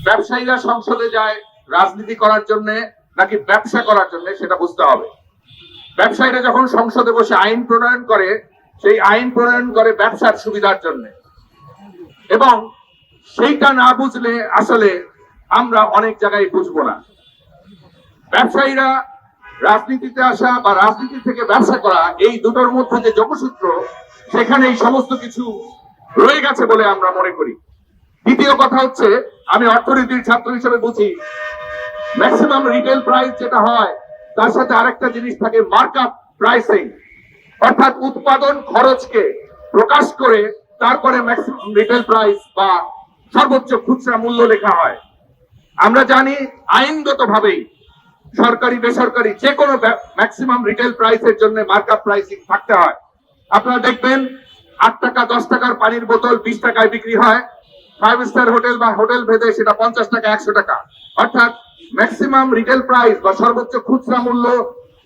ব্যবসায়ীরা সংসদে যায় রাজনীতি করার জন্য নাকি ব্যবসা করার জন্য সেটা বুঝতে হবে। ব্যবসায়ীরা যখন সংসদে বসে আইন প্রণয়ন করে, সেই আইন প্রণয়ন করে ব্যবসার সুবিধার জন্য, এবং সেইটা না বুঝলে আসলে আমরা অনেক জায়গায় বুঝবো না। ব্যবসায়ীরা রাজনীতিতে আসা বা রাজনীতি থেকে ব্যবসা করা, এই দুটোর মধ্যে যে যোগসূত্র, সেখানে এই সমস্ত কিছু রয়ে গেছে বলে আমরা মনে করি। দ্বিতীয় কথা হচ্ছে, আমি অর্থনীতির ছাত্র হিসেবে বুঝি, ম্যাক্সিমাম রিটেল প্রাইস যেটা হয় তার সাথে আরেকটা জিনিস থাকে, মার্কআপ প্রাইসিং, অর্থাৎ উৎপাদন খরচকে প্রকাশ করে তারপরে ম্যাক্সিমাম রিটেল প্রাইস বা সর্বোচ্চ খুচরা মূল্য লেখা হয়। আমরা জানি আইনগত ভাবেই সরকারি বেসরকারি যে কোনো ম্যাক্সিমাম রিটেল প্রাইসের জন্য মার্কআপ প্রাইসিং থাকতে হয়। আপনারা দেখবেন 8 টাকা 10 টাকার পানির বোতল 20 টাকায় বিক্রি হয়, 5 স্টার হোটেল বা হোটেল ভেদে সেটা 50 টাকা 100 টাকা। অর্থাৎ ম্যাক্সিমাম রিটেল প্রাইস বা সর্বোচ্চ খুচরা মূল্য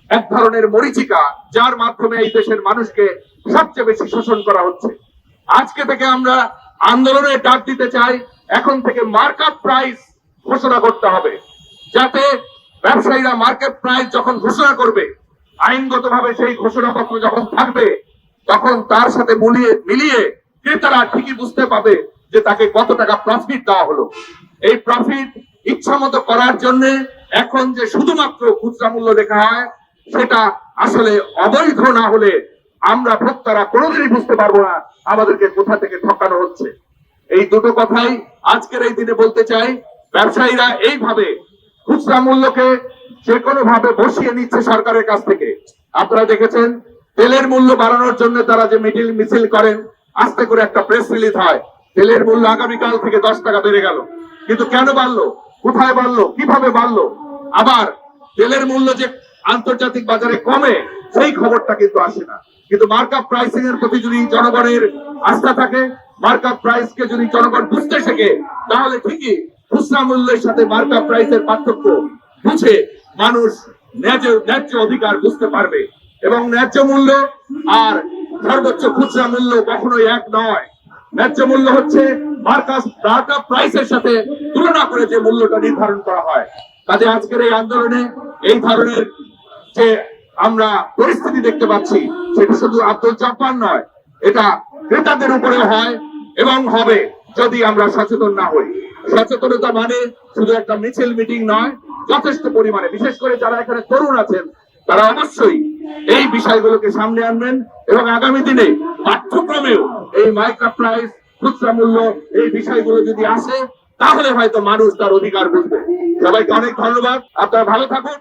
এক ধরনের মরীচিকা, যার মাধ্যমে এই দেশের মানুষকে সবচেয়ে বেশি শোষণ করা হচ্ছে। আজকে থেকে আমরা আন্দোলনের ডাক দিতে চাই, এখন থেকে মার্কআপ প্রাইস ঘোষণা করতে হবে, যাতে ব্যবসায়ীরা মার্কেট প্রাইস যখন ঘোষণা করবে, আইনগতভাবে সেই ঘোষণাপত্র যখন থাকবে, তখন তার সাথে মিলিয়ে ক্রেতারা ঠিকই বুঝতে পাবে যে তাকে কত টাকা প্রফিট দেওয়া হলো। এই প্রফিট ইচ্ছা মতো করার জন্য এখন যে শুধুমাত্র খুচরা মূল্য লেখা হয়, সেটা আসলে অবৈধ না হলে আমরা ভোক্তারা কোনোদিনই বুঝতে পারবো না আমাদেরকে কোথা থেকে ঠকানো হচ্ছে। এই দুটো কথাই আজকের এই দিনে বলতে চাই। ব্যবসায়ীরা এইভাবে খুচরা মূল্যকে যে কোনো ভাবে বসিয়ে নিচ্ছে সরকারের কাছ থেকে। আপনারা দেখেছেন তেলের মূল্য বাড়ানোর জন্য তারা যে মিছিল করেন, আস্তে করে একটা প্রেস রিলিজ হয়, তেলের মূল্য আগামীকাল থেকে 10 টাকা বেড়ে গেল। কিন্তু কেন বাড়লো, কোথায় বাড়লো, কিভাবে বাড়লো? আবার তেলের মূল্য যে আন্তর্জাতিক বাজারে কমে, সেই খবরটা কিন্তু আসে না। কিন্তু মার্কআপ প্রাইসিং এর প্রতি যদি জনগণের আস্থা থাকে, মার্কআপ প্রাইসকে যদি জনগণ বুঝতে শেখে, তাহলে ঠিকই খুচরা মূল্যের সাথে মার্কআপ প্রাইসের পার্থক্য বুঝে মানুষ ন্যায্য অধিকার বুঝতে পারবে। এবং ন্যায্য মূল্য আর সর্বোচ্চ খুচরা মূল্য কখনোই এক নয়। ন্যায্য মূল্য হচ্ছে মার্কআপ প্রাইসের সাথে তুলনা করে যে মূল্যটা নির্ধারণ করা হয়। কাজে আজকের এই আন্দোলনে এই ধরনের যে আমরা পরিস্থিতি দেখতে পাচ্ছি, সেটা শুধু আব্দুল জব্বার নয়, এটা ক্রেতাদের উপরে হয় এবং হবে যদি আমরা সচেতন না হই। সচেতনতা মানে শুধু একটা মিছিল মিটিং নয়, যথেষ্ট পরিমাণে, বিশেষ করে যারা এখানে তরুণ আছেন, তারা অবশ্যই এই বিষয়গুলোকে সামনে আনবেন এবং আগামী দিনে পাঠ্যক্রমেও এই মার্কআপ প্রাইস, খুচরা মূল্য, এই বিষয়গুলো যদি আসে, তাহলে হয়তো মানুষ তার অধিকার বুঝবে। সবাইকে অনেক ধন্যবাদ, আপনারা ভালো থাকুন।